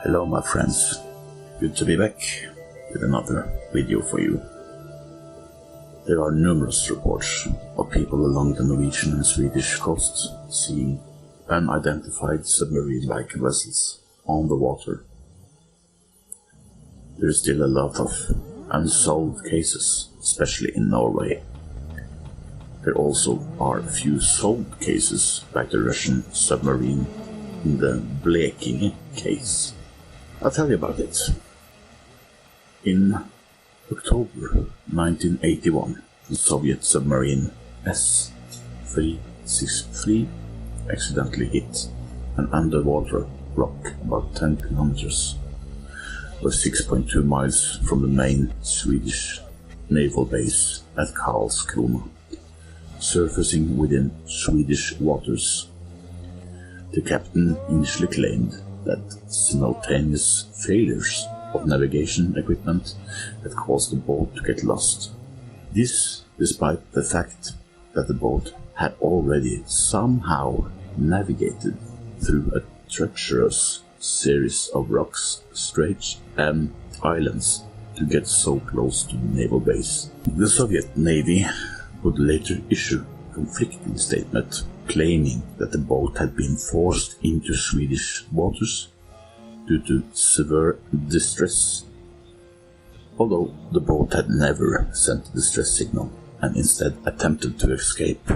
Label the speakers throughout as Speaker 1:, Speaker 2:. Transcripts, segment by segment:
Speaker 1: Hello my friends, good to be back with another video for you. There are numerous reports of people along the Norwegian and Swedish coasts seeing unidentified submarine-like vessels on the water. There is still a lot of unsolved cases, especially in Norway. There also are a few solved cases, like the Russian submarine in the Blekinge case. I'll tell you about it. In October 1981, the Soviet submarine S-363 accidentally hit an underwater rock about 10 kilometers or 6.2 miles from the main Swedish naval base at Karlskrona, surfacing within Swedish waters. The captain initially claimed that simultaneous failures of navigation equipment had caused the boat to get lost. This despite the fact that the boat had already somehow navigated through a treacherous series of rocks, straits and islands to get so close to the naval base. The Soviet Navy would later issue a conflicting statement claiming that the boat had been forced into Swedish waters due to severe distress, although the boat had never sent a distress signal and instead attempted to escape.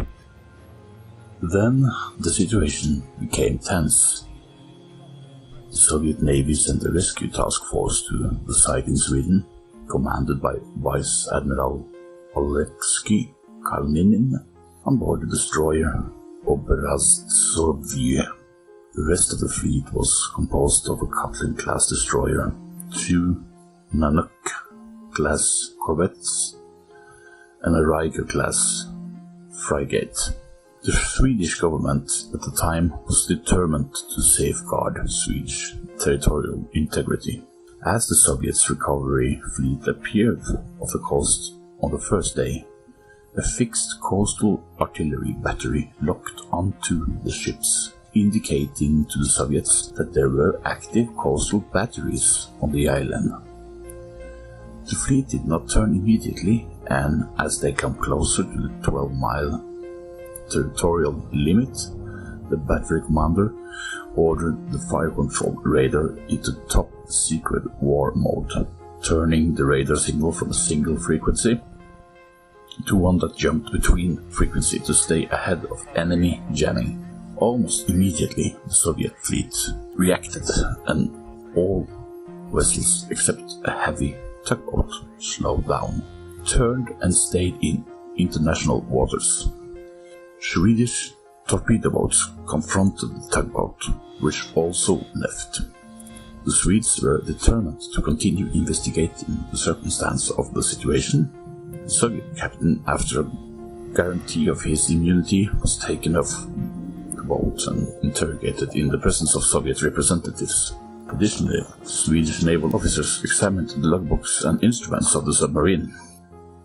Speaker 1: Then the situation became tense. The Soviet Navy sent a rescue task force to the site in Sweden, commanded by Vice Admiral Oleksij Kalinin, on board the destroyer Sognefjord. The rest of the fleet was composed of a Katlin-class destroyer, 2 Nanook-class corvettes, and a Riker-class frigate. The Swedish government at the time was determined to safeguard Swedish territorial integrity. As the Soviets' recovery fleet appeared off the coast on the first day, a fixed coastal artillery battery locked onto the ships, indicating to the Soviets that there were active coastal batteries on the island. The fleet did not turn immediately, and as they come closer to the 12-mile territorial limit, the battery commander ordered the fire control radar into top secret war mode, turning the radar signal from a single frequency to one that jumped between frequency to stay ahead of enemy jamming. Almost immediately, the Soviet fleet reacted, and all vessels except a heavy tugboat slowed down, turned and stayed in international waters. Swedish torpedo boats confronted the tugboat, which also left. The Swedes were determined to continue investigating the circumstance of the situation. The Soviet captain, after a guarantee of his immunity, was taken off the boat and interrogated in the presence of Soviet representatives. Additionally, Swedish naval officers examined the logbooks and instruments of the submarine.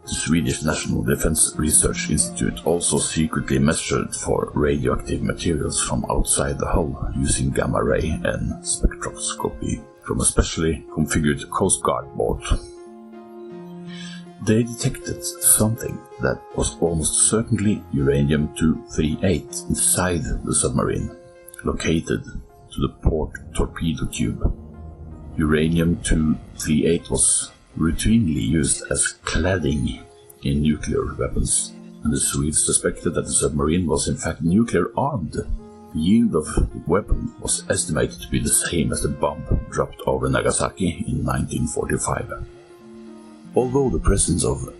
Speaker 1: The Swedish National Defense Research Institute also secretly measured for radioactive materials from outside the hull using gamma ray and spectroscopy from a specially configured Coast Guard boat. They detected something that was almost certainly uranium-238 inside the submarine, located to the port torpedo tube. Uranium-238 was routinely used as cladding in nuclear weapons, and the Swedes suspected that the submarine was in fact nuclear-armed. The yield of the weapon was estimated to be the same as the bomb dropped over Nagasaki in 1945. Although the presence of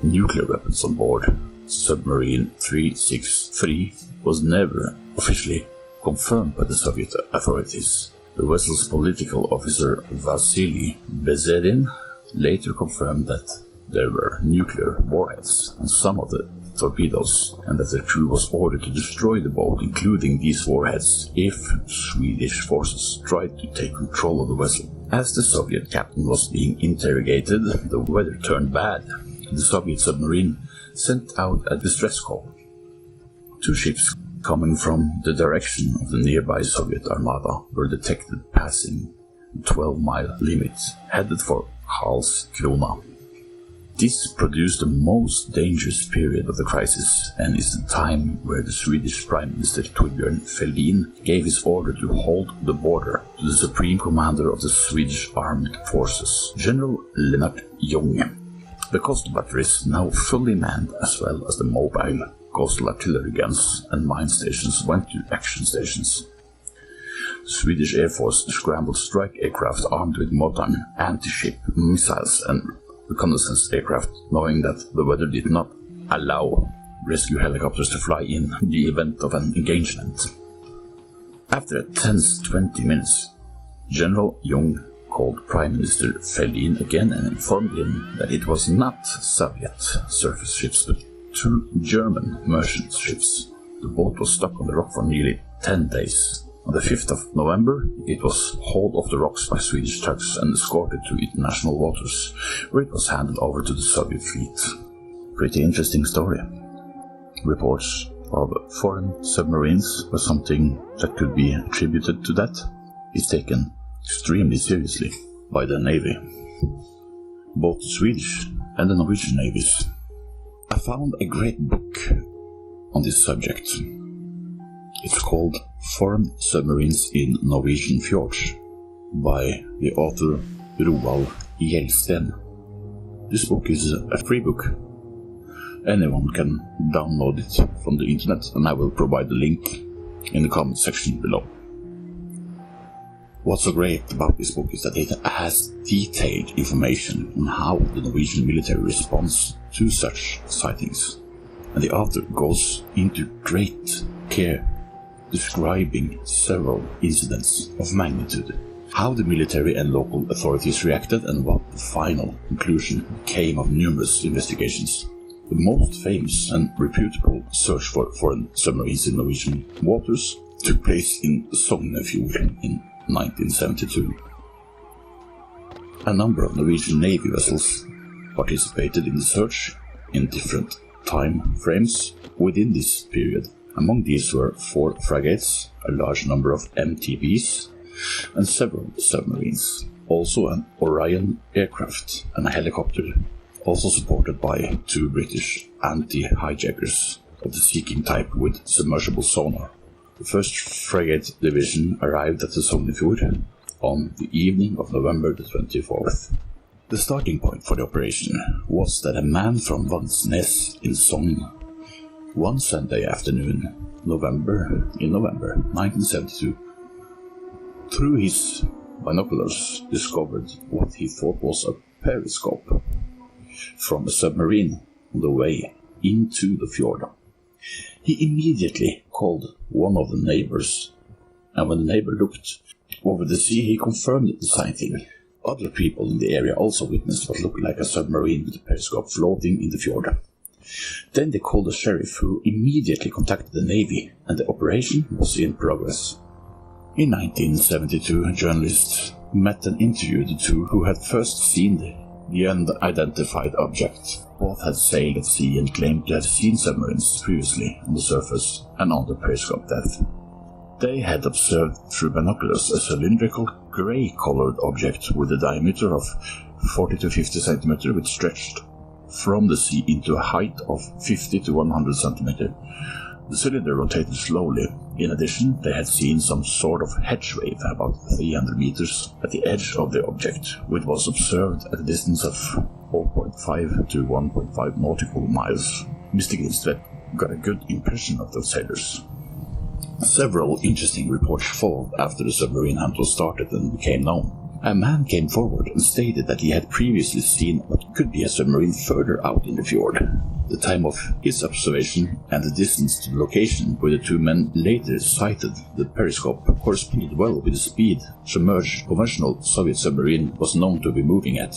Speaker 1: nuclear weapons on board submarine 363 was never officially confirmed by the Soviet authorities, the vessel's political officer Vasily Bezedin later confirmed that there were nuclear warheads on some of the torpedoes, and that the crew was ordered to destroy the boat, including these warheads, if Swedish forces tried to take control of the vessel. As the Soviet captain was being interrogated, the weather turned bad, and the Soviet submarine sent out a distress call. 2 ships coming from the direction of the nearby Soviet armada were detected passing 12-mile limit, headed for Karlskrona. This produced the most dangerous period of the crisis, and is the time where the Swedish Prime Minister Thorbjørn Fälldin gave his order to hold the border to the Supreme Commander of the Swedish Armed Forces, General Lennart Ljung. The coastal batteries, now fully manned, as well as the mobile coastal artillery guns and mine stations, went to action stations. The Swedish Air Force scrambled strike aircraft armed with modern anti-ship missiles and reconnaissance aircraft, knowing that the weather did not allow rescue helicopters to fly in the event of an engagement. After a tense 20 minutes, General Ljung called Prime Minister Fälldin again and informed him that it was not Soviet surface ships but 2 German merchant ships. The boat was stuck on the rock for nearly 10 days. On the 5th of November, it was hauled off the rocks by Swedish tugs and escorted to international waters, where it was handed over to the Soviet fleet. Pretty interesting story. Reports of foreign submarines or something that could be attributed to that is taken extremely seriously by the Navy. Both the Swedish and the Norwegian navies. I found a great book on this subject. It's called Foreign Submarines in Norwegian Fjords by the author Roald Gjeldsten. This book is a free book. Anyone can download it from the internet, and I will provide the link in the comment section below. What's so great about this book is that it has detailed information on how the Norwegian military responds to such sightings, and the author goes into great care describing several incidents of magnitude, how the military and local authorities reacted, and what the final conclusion came of numerous investigations. The most famous and reputable search for foreign submarines in Norwegian waters took place in Sognefjord in 1972. A number of Norwegian Navy vessels participated in the search in different time frames within this period. Among these were 4 frigates, a large number of MTBs, and several submarines. Also an Orion aircraft and a helicopter, also supported by 2 British anti-hijackers of the Seeking type with submersible sonar. The 1st Frigate Division arrived at the Sognefjord on the evening of November the 24th. The starting point for the operation was that a man from Vansnes in Sogn, one Sunday afternoon, November 1972, through his binoculars discovered what he thought was a periscope from a submarine on the way into the fjord. He immediately called one of the neighbors, and when the neighbor looked over the sea, he confirmed the sighting. Other people in the area also witnessed what looked like a submarine with a periscope floating in the fjord. Then they called the sheriff, who immediately contacted the Navy, and the operation was in progress. In 1972, journalists met and interviewed the 2 who had first seen the unidentified object. Both had sailed at sea and claimed to have seen submarines previously on the surface and on the periscope depth. They had observed through binoculars a cylindrical, grey-colored object with a diameter of 40 to 50 cm, which stretched from the sea into a height of 50 to 100 cm. The cylinder rotated slowly. In addition, they had seen some sort of hedge wave about 300 meters at the edge of the object, which was observed at a distance of 4.5 to 1.5 nautical miles. Mr. Gjeldsten got a good impression of the sailors. Several interesting reports followed after the submarine hunt was started and became known. A man came forward and stated that he had previously seen what could be a submarine further out in the fjord. The time of his observation and the distance to the location where the 2 men later sighted the periscope corresponded well with the speed submerged conventional Soviet submarine was known to be moving at.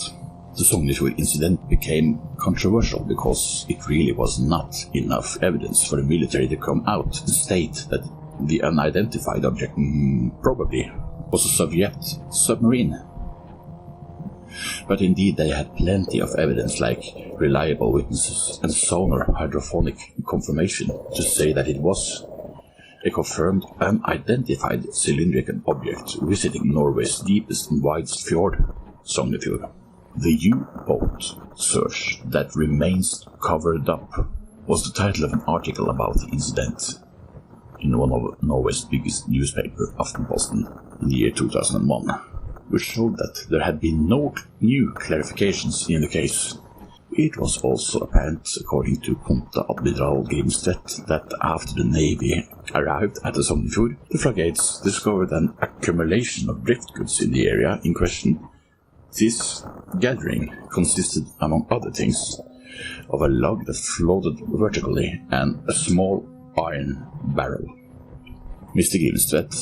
Speaker 1: The Sognefjord incident became controversial because it really was not enough evidence for the military to come out and state that the unidentified object probably was a Soviet submarine. But indeed they had plenty of evidence, like reliable witnesses and sonar hydrophonic confirmation, to say that it was a confirmed unidentified cylindrical object visiting Norway's deepest and widest fjord, Sognefjord. The U-boat search that remains covered up was the title of an article about the incident in one of Norway's biggest newspaper, Aftenposten, in the year 2001, which showed that there had been no new clarifications in the case. It was also apparent, according to Admiral Gjeldsten, that after the Navy arrived at the Sognefjord, the frigates discovered an accumulation of driftgoods in the area in question. This gathering consisted, among other things, of a log that floated vertically and a small iron barrel. Mr. Gjeldsten,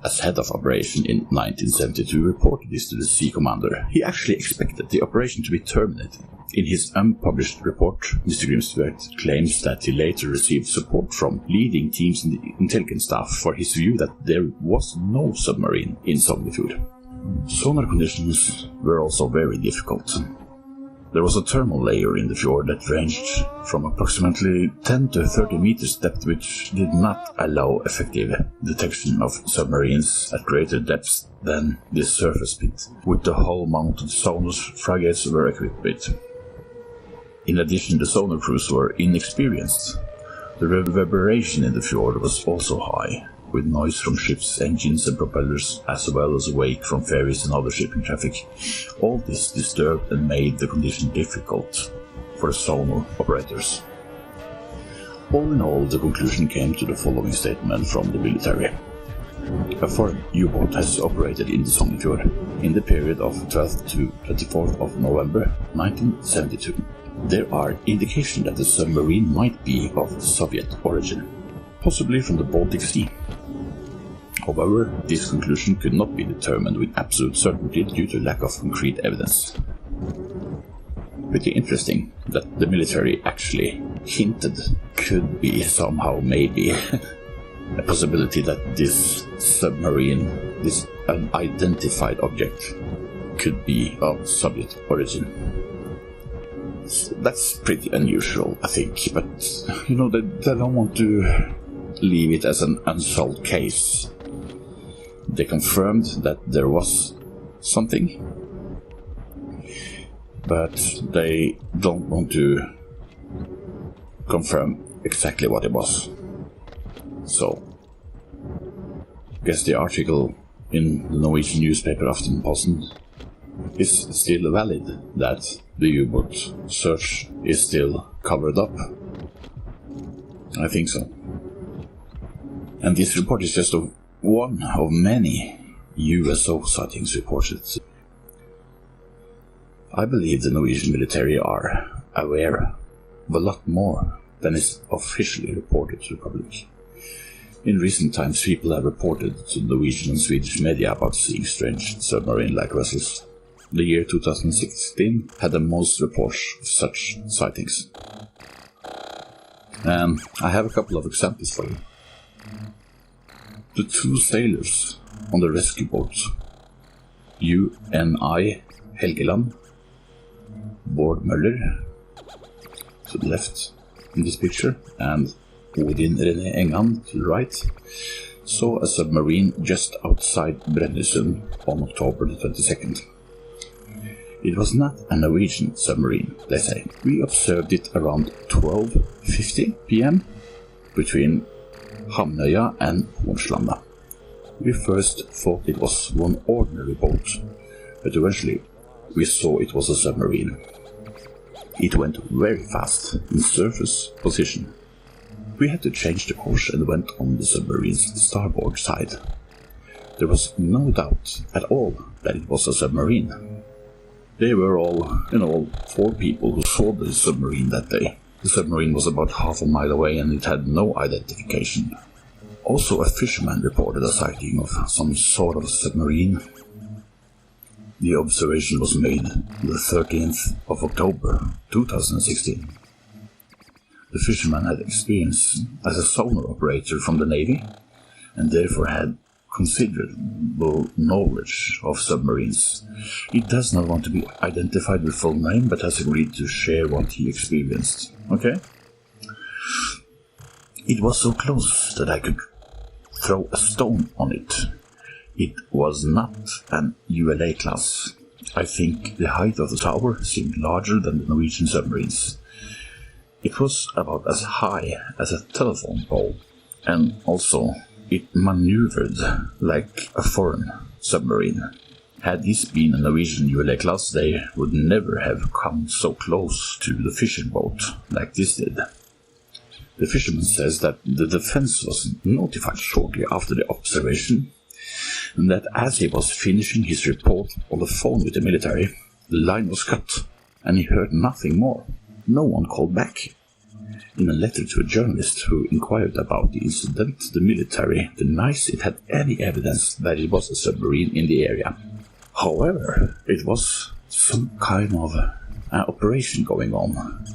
Speaker 1: as head of operation in 1972, reported this to the sea commander. He actually expected the operation to be terminated. In his unpublished report, Mr. Gjeldsten claims that he later received support from leading teams in the intelligence staff for his view that there was no submarine in Sognefjord. Sonar conditions were also very difficult. There was a thermal layer in the fjord that ranged from approximately 10 to 30 meters depth, which did not allow effective detection of submarines at greater depths than this surface pit, with the hull-mounted sonars frigates were equipped with. In addition, the sonar crews were inexperienced. The reverberation in the fjord was also high, with noise from ships' engines and propellers, as well as wake from ferries and other shipping traffic. All this disturbed and made the condition difficult for the sonar operators. All in all, the conclusion came to the following statement from the military. A foreign U-boat has operated in the Sognefjord in the period of 12th to 24th of November 1972. There are indications that the submarine might be of Soviet origin, possibly from the Baltic Sea. However, this conclusion could not be determined with absolute certainty due to lack of concrete evidence. Pretty interesting that the military actually hinted could be somehow maybe a possibility that this submarine, this unidentified object, could be of Soviet origin. That's pretty unusual, I think, but you know, they don't want to leave it as an unsolved case. They confirmed that there was something, but they don't want to confirm exactly what it was. So, I guess the article in the Norwegian newspaper Aftenposten is still valid, that the U-boat search is still covered up. I think so. And this report is just one of many USO sightings reported. I believe the Norwegian military are aware of a lot more than is officially reported to the public. In recent times, people have reported to Norwegian and Swedish media about seeing strange submarine-like vessels. The year 2016 had the most reports of such sightings. And I have a couple of examples for you. The two sailors on the rescue boat, UNI Helgeland, Bård Møller, to the left in this picture, and Odin René Engan to the right, saw a submarine just outside Brønnøysund on October the 22nd. It was not a Norwegian submarine, they say. We observed it around 12:50 p.m. between Hamnøya and Hornslanda. We first thought it was one ordinary boat, but eventually we saw it was a submarine. It went very fast in surface position. We had to change the course and went on the submarine's starboard side. There was no doubt at all that it was a submarine. They were all, in all, 4 people who saw the submarine that day. The submarine was about half a mile away and it had no identification. Also, a fisherman reported a sighting of some sort of submarine. The observation was made on the 13th of October 2016. The fisherman had experience as a sonar operator from the Navy and therefore had considerable knowledge of submarines. He does not want to be identified with full name, but has agreed to share what he experienced. Okay? It was so close that I could throw a stone on it. It was not an ULA class. I think the height of the tower seemed larger than the Norwegian submarines. It was about as high as a telephone pole, and also it maneuvered like a foreign submarine. Had this been a Norwegian ULA class, they would never have come so close to the fishing boat like this did. The fisherman says that the defense was notified shortly after the observation, and that as he was finishing his report on the phone with the military, the line was cut, and he heard nothing more. No one called back. In a letter to a journalist who inquired about the incident, the military denies it had any evidence that it was a submarine in the area. However, it was some kind of operation going on.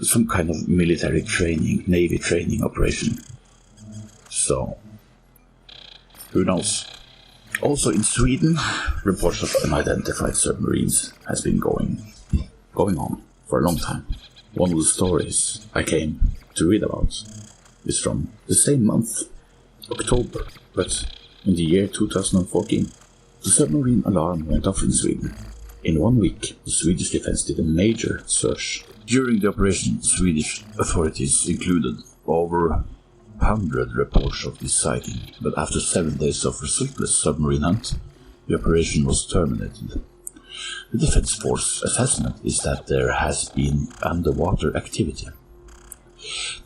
Speaker 1: Some kind of military training, Navy training operation. So, who knows? Also in Sweden, reports of unidentified submarines has been going on for a long time. One of the stories I came to read about is from the same month, October, but in the year 2014. The submarine alarm went off in Sweden. In 1 week, the Swedish defense did a major search. During the operation, Swedish authorities included over 100 reports of this sighting, but after 7 days of resultless submarine hunt, the operation was terminated. The Defense Force assessment is that there has been underwater activity.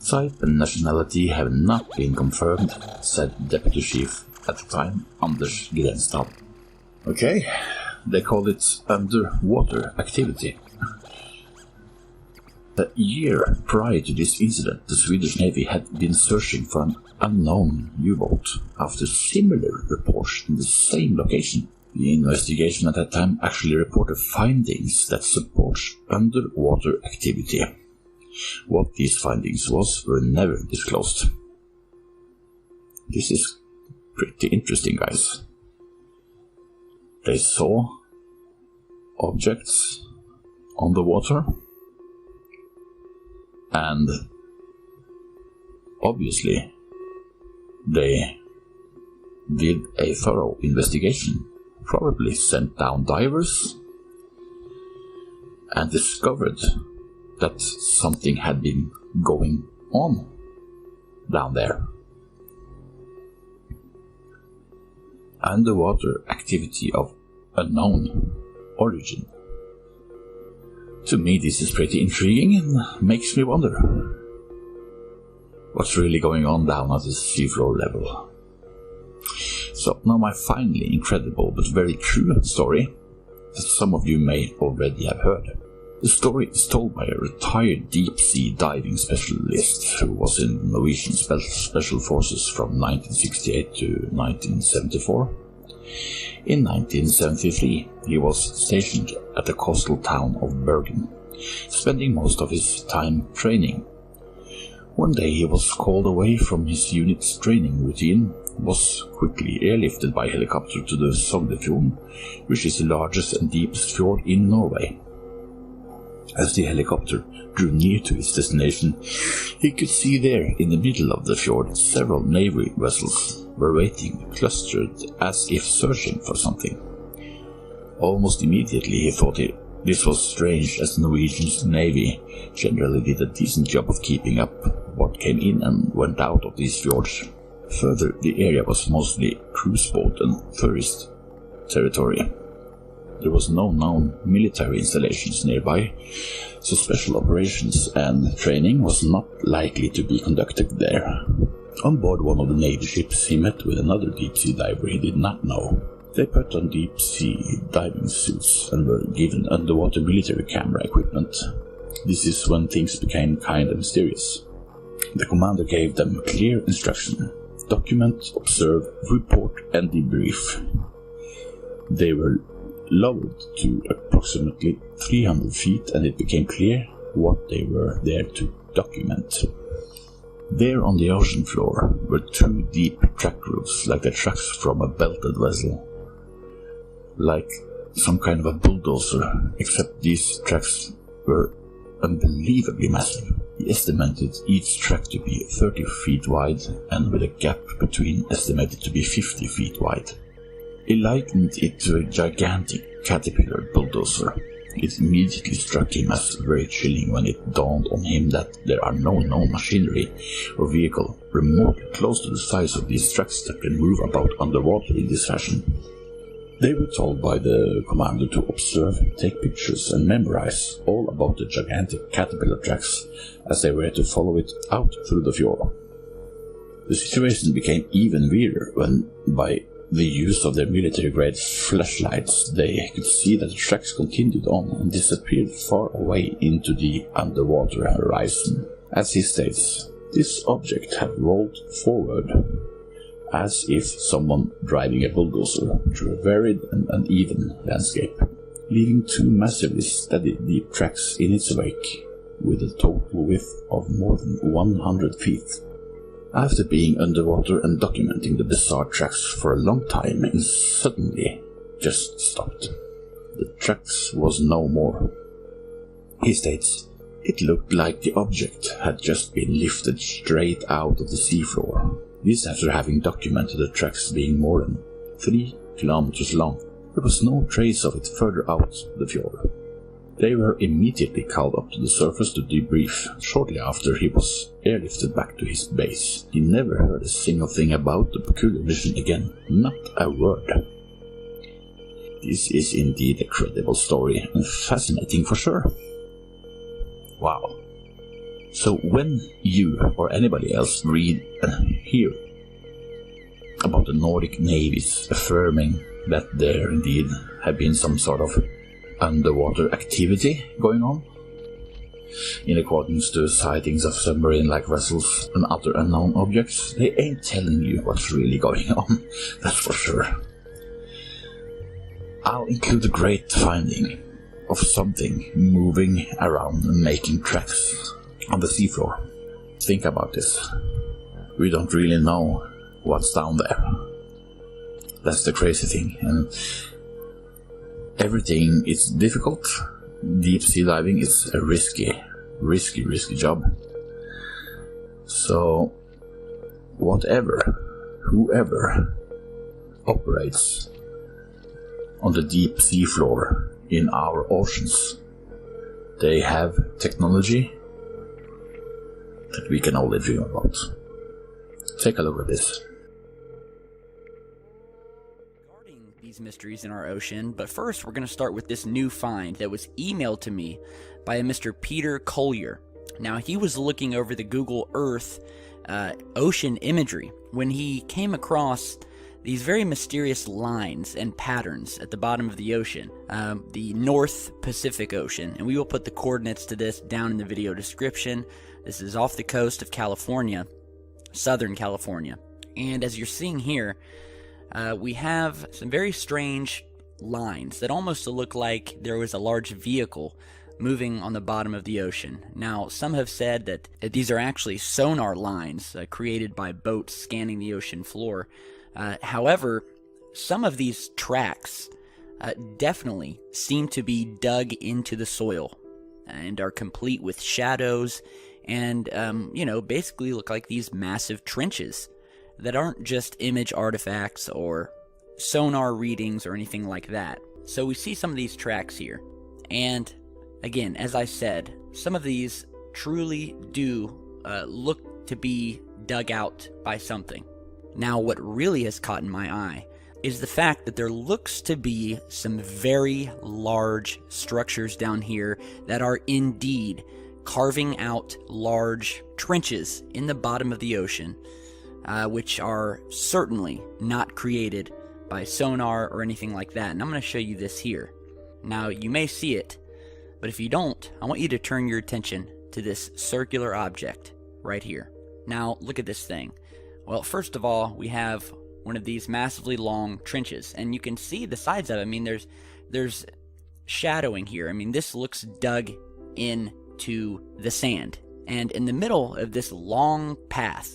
Speaker 1: Type and nationality have not been confirmed, said Deputy Chief at the time, Anders Gjeldsten. Okay, they call it underwater activity. A year prior to this incident, the Swedish Navy had been searching for an unknown U-boat after similar reports in the same location. The investigation at that time actually reported findings that support underwater activity. What these findings were never disclosed. This is pretty interesting, guys. They saw objects on the water, and obviously they did a thorough investigation, probably sent down divers, and discovered that something had been going on down there. Underwater activity of unknown origin. To me, this is pretty intriguing and makes me wonder what's really going on down at the seafloor level. So now my finally incredible but very true story that some of you may already have heard. The story is told by a retired deep-sea diving specialist who was in the Norwegian Special Forces from 1968 to 1974. In 1973, he was stationed at the coastal town of Bergen, spending most of his time training. One day he was called away from his unit's training routine, was quickly airlifted by helicopter to the Sognefjord, which is the largest and deepest fjord in Norway. As the helicopter drew near to its destination, he could see there in the middle of the fjord several Navy vessels were waiting, clustered as if searching for something. Almost immediately he thought this was strange, as the Norwegian Navy generally did a decent job of keeping up what came in and went out of these fjords. Further, the area was mostly cruise boat and tourist territory. There was no known military installations nearby, so special operations and training was not likely to be conducted there. On board one of the Navy ships, he met with another deep-sea diver he did not know. They put on deep-sea diving suits and were given underwater military camera equipment. This is when things became kind of mysterious. The commander gave them clear instruction: document, observe, report and debrief. They were lowered to approximately 300 feet, and it became clear what they were there to document. There on the ocean floor were 2 deep track grooves, like the tracks from a belted vessel, like some kind of a bulldozer, except these tracks were unbelievably massive. He estimated each track to be 30 feet wide and with a gap between estimated to be 50 feet wide. He likened it to a gigantic caterpillar bulldozer. It immediately struck him as very chilling when it dawned on him that there are no known machinery or vehicle remotely close to the size of these tracks that can move about underwater in this fashion. They were told by the commander to observe, take pictures and memorize all about the gigantic caterpillar tracks as they were to follow it out through the fjord. The situation became even weirder when, by the use of their military-grade flashlights, they could see that the tracks continued on and disappeared far away into the underwater horizon. As he states, this object had rolled forward as if someone driving a bulldozer through a varied and uneven landscape, leaving two massively steady deep tracks in its wake, with a total width of more than 100 feet. After being underwater and documenting the bizarre tracks for a long time, it suddenly just stopped. The tracks was no more. He states, it looked like the object had just been lifted straight out of the seafloor. This after having documented the tracks being more than 3 kilometers long. There was no trace of it further out the fjord. They were immediately called up to the surface to debrief. Shortly after, he was airlifted back to his base. He never heard a single thing about the peculiar mission again. Not a word. This is indeed a credible story, and fascinating for sure. Wow. So when you or anybody else read and hear about the Nordic navies affirming that there indeed have been some sort of underwater activity going on, in accordance to sightings of submarine-like vessels and other unknown objects, they ain't telling you what's really going on, that's for sure. I'll include a great finding of something moving around and making tracks on the seafloor. Think about this. We don't really know what's down there. That's the crazy thing. And everything is difficult. Deep sea diving is a risky job. So whoever operates on the deep sea floor in our oceans, they have technology that we can only dream about. Take a look at this.
Speaker 2: Regarding these mysteries in our ocean, but first we're going to start with this new find that was emailed to me by a Mr. Peter Collier. Now, he was looking over the Google Earth ocean imagery when he came across these very mysterious lines and patterns at the bottom of the ocean, the North Pacific Ocean, and we will put the coordinates to this down in the video description. This is off the coast of California, Southern California, and as you're seeing here, we have some very strange lines that almost look like there was a large vehicle moving on the bottom of the ocean. Now, some have said that these are actually sonar lines created by boats scanning the ocean floor. However, some of these tracks definitely seem to be dug into the soil and are complete with shadows and, basically look like these massive trenches that aren't just image artifacts or sonar readings or anything like that. So we see some of these tracks here, and again, as I said, some of these truly do look to be dug out by something. Now, what really has caught my eye is the fact that there looks to be some very large structures down here that are indeed carving out large trenches in the bottom of the ocean, which are certainly not created by sonar or anything like that. And I'm going to show you this here. Now, you may see it, but if you don't, I want you to turn your attention to this circular object right here. Now, look at this thing. Well, first of all, we have one of these massively long trenches, and you can see the sides of it. I mean, there's shadowing here. I mean, this looks dug into the sand. And in the middle of this long path,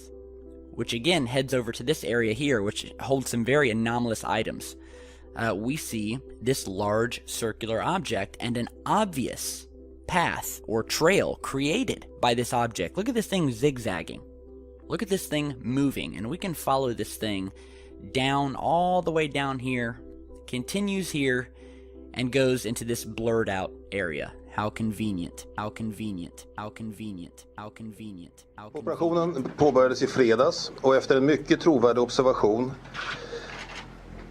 Speaker 2: which again heads over to this area here, which holds some very anomalous items, we see this large circular object and an obvious path or trail created by this object. Look at this thing zigzagging. Look at this thing moving, and we can follow this thing down all the way down here, continues here, and goes into this blurred out area. How convenient, how convenient, how convenient, how convenient, how convenient.
Speaker 3: Operationen påbörjades i fredags och efter en mycket trovärdig observation.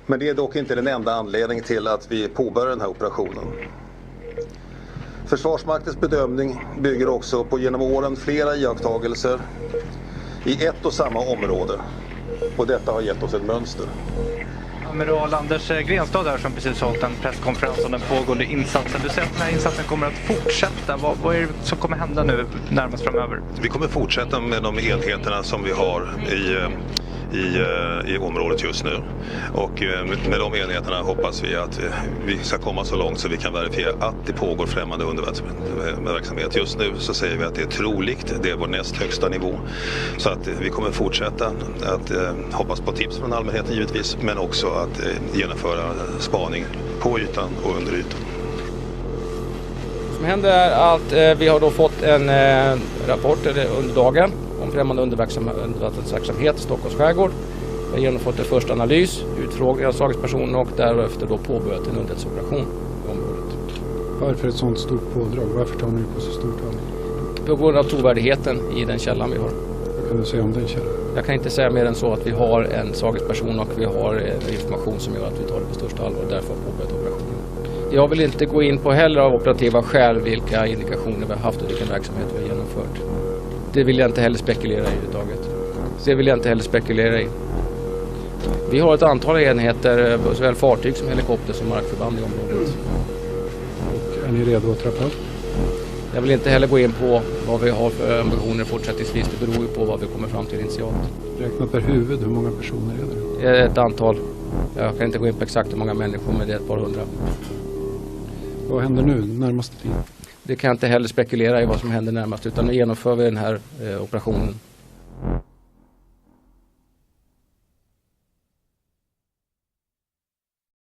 Speaker 3: Men det är dock inte den enda anledningen till att vi påbörjar den här operationen. Försvarsmaktens bedömning bygger också på genom åren flera iakttagelser i ett och samma område. Och detta har gett oss ett mönster.
Speaker 4: Amiral Anders Grenstad där som precis hållit en presskonferens om den pågående insatsen. Du säger att den här insatsen kommer att fortsätta. Vad är det som kommer hända nu närmast framöver?
Speaker 3: Vi kommer fortsätta med de enheterna som vi har i området just nu. Och med de enheterna hoppas vi att vi ska komma så långt så vi kan verifiera att det pågår främmande undervattensverksamhet. Just nu så säger vi att det är troligt, det är vår näst högsta nivå. Så att vi kommer fortsätta att hoppas på tips från allmänheten givetvis, men också att genomföra spaning på ytan och under ytan.
Speaker 5: Det som händer är att vi har då fått en rapport under dagen om främmande undervattensverksamhet i Stockholms skärgård. Vi har genomfört en första analys, utfrågning av sagespersoner och därefter då påbörjat en underrättelseoperation i området.
Speaker 6: Varför ett sådant stort pådrag? Varför tar ni på så stort allvar?
Speaker 5: På grund av trovärdigheten i den källan vi har.
Speaker 6: Vad kan du säga om den källan?
Speaker 5: Jag kan inte säga mer än så att vi har en sagesperson och vi har information som gör att vi tar det på största allvar och därför har påbörjat operationen. Jag vill inte gå in på heller av operativa skäl vilka indikationer vi har haft och vilken verksamhet vi har genomfört. Det vill jag inte heller spekulera i överhuvudtaget. Det vill jag inte heller spekulera i. Vi har ett antal enheter, såväl fartyg som helikopter som markförband i området.
Speaker 6: Och är ni redo att trappa upp?
Speaker 5: Jag vill inte heller gå in på vad vi har för ambitioner fortsättningsvis. Det beror ju på vad vi kommer fram till initialt.
Speaker 6: Räkna per huvud, hur många personer är det?
Speaker 5: Det är ett antal. Jag kan inte gå in på exakt hur många människor, men det är ett par hundra.
Speaker 6: Vad händer nu närmaste tiden?
Speaker 5: Det kan jag inte heller spekulera i vad som händer närmast, utan nu genomför vi den här operationen